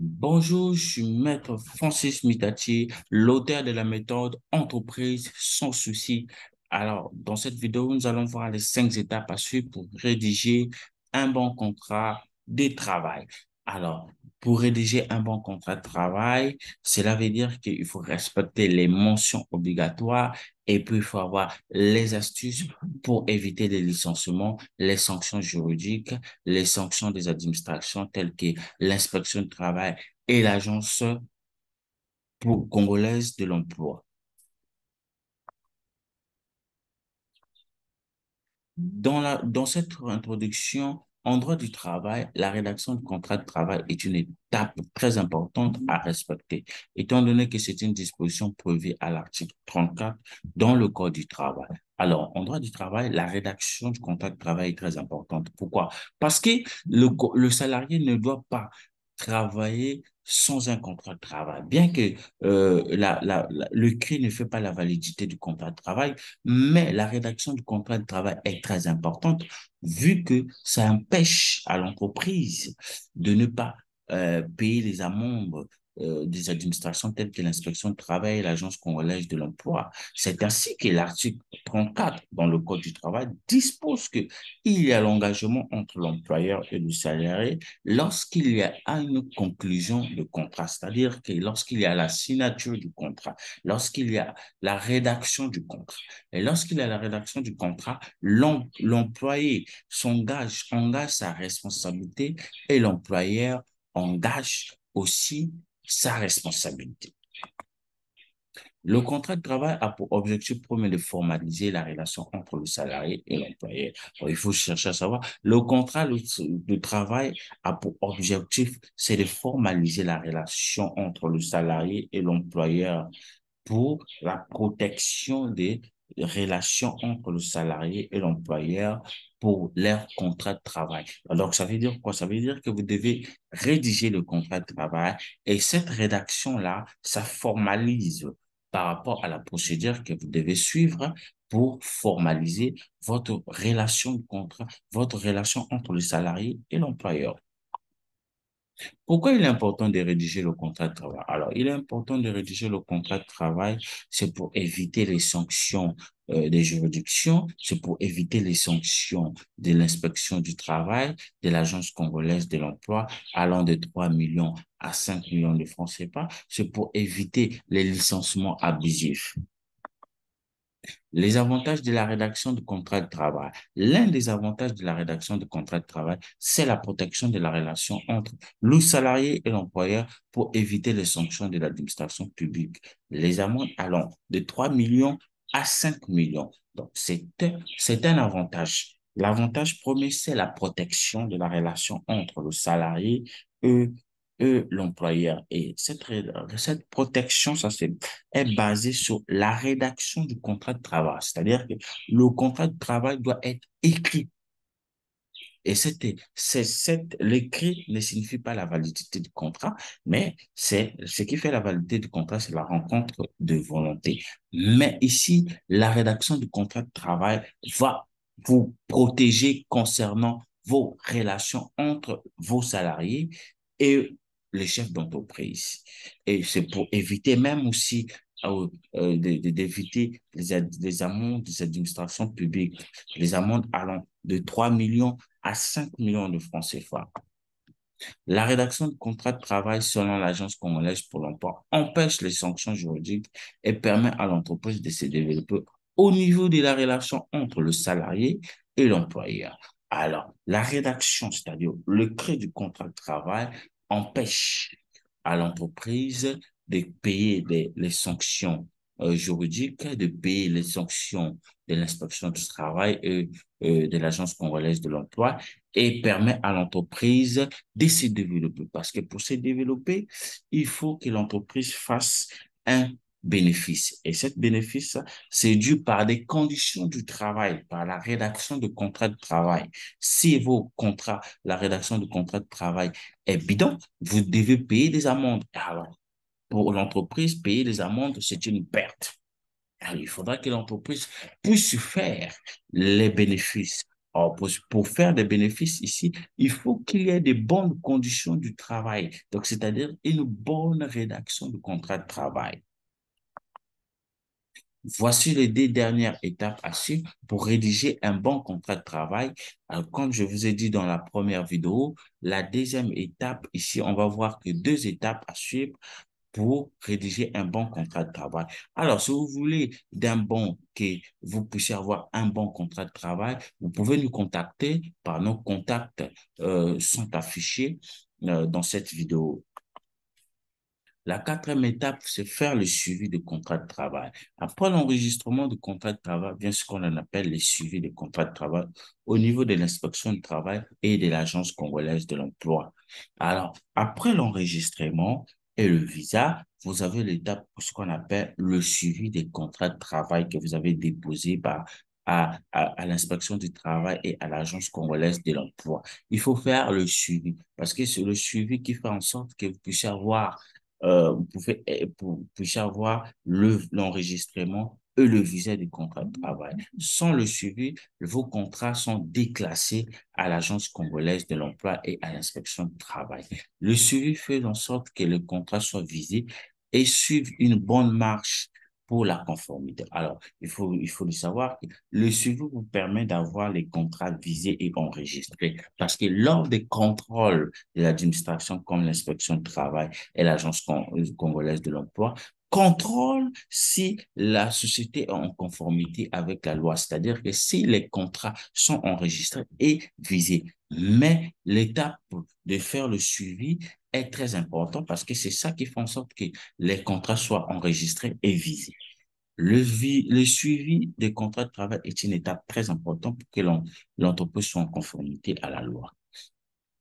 Bonjour, je suis Maître Francis Mitati, l'auteur de la méthode Entreprise sans souci. Alors, dans cette vidéo, nous allons voir les 5 étapes à suivre pour rédiger un bon contrat de travail. Alors, pour rédiger un bon contrat de travail, cela veut dire qu'il faut respecter les mentions obligatoires et puis il faut avoir les astuces pour éviter les licenciements, les sanctions juridiques, les sanctions des administrations telles que l'inspection du travail et l'agence congolaise de l'emploi. Dans cette introduction, en droit du travail, la rédaction du contrat de travail est une étape très importante à respecter, étant donné que c'est une disposition prévue à l'article 34 dans le Code du travail. Alors, en droit du travail, la rédaction du contrat de travail est très importante. Pourquoi? Parce que le salarié ne doit pas travailler sans un contrat de travail. Bien que le CRI ne fait pas la validité du contrat de travail, mais la rédaction du contrat de travail est très importante vu que ça empêche à l'entreprise de ne pas payer les amendes des administrations telles que l'inspection du travail et l'agence congolaise de l'emploi. C'est ainsi que l'article 34 dans le Code du travail dispose que il y a l'engagement entre l'employeur et le salarié lorsqu'il y a une conclusion de contrat, c'est-à-dire que lorsqu'il y a la signature du contrat, lorsqu'il y a la rédaction du contrat. Et lorsqu'il y a la rédaction du contrat, l'employé engage sa responsabilité et l'employeur engage aussi sa responsabilité. Le contrat de travail a pour objectif premier de formaliser la relation entre le salarié et l'employeur. Bon, il faut chercher à savoir, le contrat de travail a pour objectif, c'est de formaliser la relation entre le salarié et l'employeur pour la protection des relations entre le salarié et l'employeur pour leur contrat de travail. Alors, ça veut dire quoi? Ça veut dire que vous devez rédiger le contrat de travail et cette rédaction-là, ça formalise par rapport à la procédure que vous devez suivre pour formaliser votre relation de contrat, votre relation entre le salarié et l'employeur. Pourquoi il est important de rédiger le contrat de travail? Alors, il est important de rédiger le contrat de travail, c'est pour éviter les sanctions des juridictions, c'est pour éviter les sanctions de l'inspection du travail, de l'Agence congolaise de l'emploi, allant de 3 millions à 5 millions de francs CFA, c'est pour éviter les licenciements abusifs. Les avantages de la rédaction de contrat de travail. L'un des avantages de la rédaction de contrat de travail, c'est la protection de la relation entre le salarié et l'employeur pour éviter les sanctions de l'administration publique. Les amendes allant de 3 millions à 5 millions. Donc, c'est un avantage. L'avantage premier, c'est la protection de la relation entre le salarié et, et l'employeur. Et cette protection, est basée sur la rédaction du contrat de travail. C'est-à-dire que le contrat de travail doit être écrit. Et l'écrit ne signifie pas la validité du contrat, mais ce qui fait la validité du contrat, c'est la rencontre de volonté. Mais ici, la rédaction du contrat de travail va vous protéger concernant vos relations entre vos salariés et les chefs d'entreprise. Et c'est pour éviter même aussi d'éviter les amendes des administrations publiques, les amendes allant de 3 millions à 5 millions de francs CFA. La rédaction de contrats de travail selon l'Agence congolaise pour l'emploi empêche les sanctions juridiques et permet à l'entreprise de se développer au niveau de la relation entre le salarié et l'employeur. Alors, la rédaction, c'est-à-dire le crédit du contrat de travail, empêche à l'entreprise de payer les sanctions juridiques, de payer les sanctions de l'inspection du travail et de l'Agence congolaise de l'emploi et permet à l'entreprise de se développer. Parce que pour se développer, il faut que l'entreprise fasse un bénéfice. Et cet bénéfice, c'est dû par des conditions du travail, par la rédaction de contrats de travail. Si vos contrats, la rédaction de contrats de travail est bidon, vous devez payer des amendes. Alors, pour l'entreprise, payer des amendes, c'est une perte. Alors, il faudra que l'entreprise puisse faire les bénéfices. Or, pour faire des bénéfices ici, il faut qu'il y ait des bonnes conditions du travail. Donc, c'est-à-dire une bonne rédaction du contrat de travail. Voici les 2 dernières étapes à suivre pour rédiger un bon contrat de travail. Alors, comme je vous ai dit dans la première vidéo, la deuxième étape, ici, on va voir que 2 étapes à suivre pour rédiger un bon contrat de travail. Alors, si vous voulez que vous puissiez avoir un bon contrat de travail, vous pouvez nous contacter par nos contacts sont affichés dans cette vidéo. La quatrième étape, c'est faire le suivi de contrat de travail. Après l'enregistrement du contrat de travail, vient ce qu'on appelle le suivi de contrat de travail au niveau de l'inspection du travail et de l'Agence congolaise de l'emploi. Alors, après l'enregistrement et le visa, vous avez l'étape, ce qu'on appelle le suivi des contrats de travail que vous avez déposés à l'inspection du travail et à l'Agence congolaise de l'emploi. Il faut faire le suivi parce que c'est le suivi qui fait en sorte que vous puissiez avoir vous pouvez avoir l'enregistrement et le visa du contrat de travail. Sans le suivi, vos contrats sont déclassés à l'Agence congolaise de l'emploi et à l'inspection du travail. Le suivi fait en sorte que le contrat soit visé et suive une bonne marche pour la conformité. Alors, il faut le savoir que le suivi vous permet d'avoir les contrats visés et enregistrés parce que lors des contrôles de l'administration comme l'inspection du travail, et l'Agence congolaise de l'emploi contrôle si la société est en conformité avec la loi, c'est-à-dire que si les contrats sont enregistrés et visés. Mais l'étape de faire le suivi est très important parce que c'est ça qui fait en sorte que les contrats soient enregistrés et visés. Le suivi des contrats de travail est une étape très importante pour que l'entreprise soit en conformité à la loi.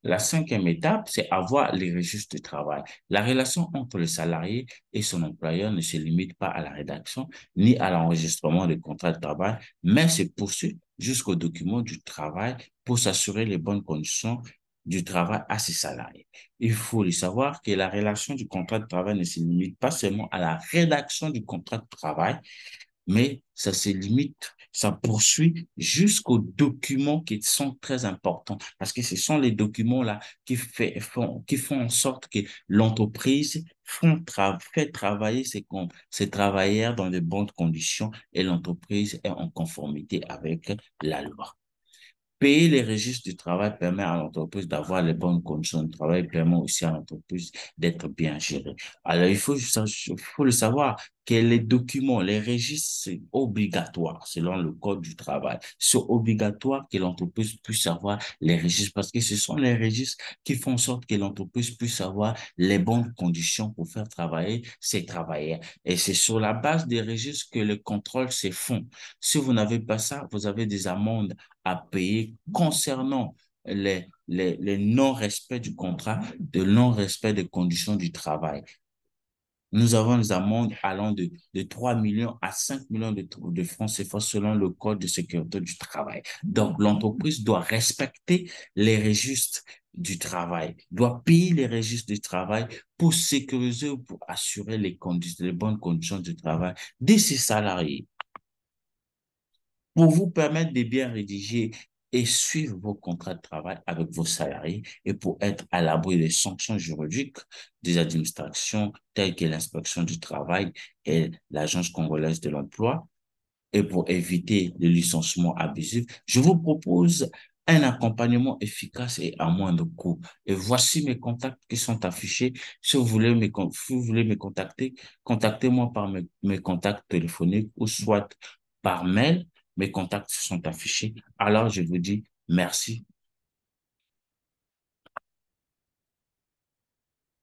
La cinquième étape, c'est avoir les registres de travail. La relation entre le salarié et son employeur ne se limite pas à la rédaction ni à l'enregistrement des contrats de travail, mais se poursuit jusqu'au document du travail pour s'assurer les bonnes conditions du travail à ses salariés. Il faut le savoir que la relation du contrat de travail ne se limite pas seulement à la rédaction du contrat de travail, mais ça se limite, ça poursuit jusqu'aux documents qui sont très importants, parce que ce sont les documents-là qui font en sorte que l'entreprise fait travailler ses travailleurs dans de bonnes conditions et l'entreprise est en conformité avec la loi. Payer les registres du travail permet à l'entreprise d'avoir les bonnes conditions de travail, permet aussi à l'entreprise d'être bien gérée. Alors, il faut le savoir que les documents, les registres, c'est obligatoire selon le code du travail. C'est obligatoire que l'entreprise puisse avoir les registres parce que ce sont les registres qui font en sorte que l'entreprise puisse avoir les bonnes conditions pour faire travailler ses travailleurs. Et c'est sur la base des registres que le contrôle se font. Si vous n'avez pas ça, vous avez des amendes à payer concernant les non-respects du contrat, de non-respect des conditions du travail. Nous avons des amendes allant de 3 millions à 5 millions de francs CFA selon le Code de sécurité du travail. Donc, l'entreprise doit respecter les registres du travail, doit payer les registres du travail pour sécuriser ou pour assurer les bonnes conditions du travail de ses salariés. Pour vous permettre de bien rédiger et suivre vos contrats de travail avec vos salariés et pour être à l'abri des sanctions juridiques des administrations telles que l'inspection du travail et l'Agence congolaise de l'emploi et pour éviter le licenciement abusif, je vous propose un accompagnement efficace et à moindre coût. Et voici mes contacts qui sont affichés. Si vous voulez me contacter, contactez-moi par mes contacts téléphoniques ou soit par mail. Mes contacts sont affichés. Alors, je vous dis merci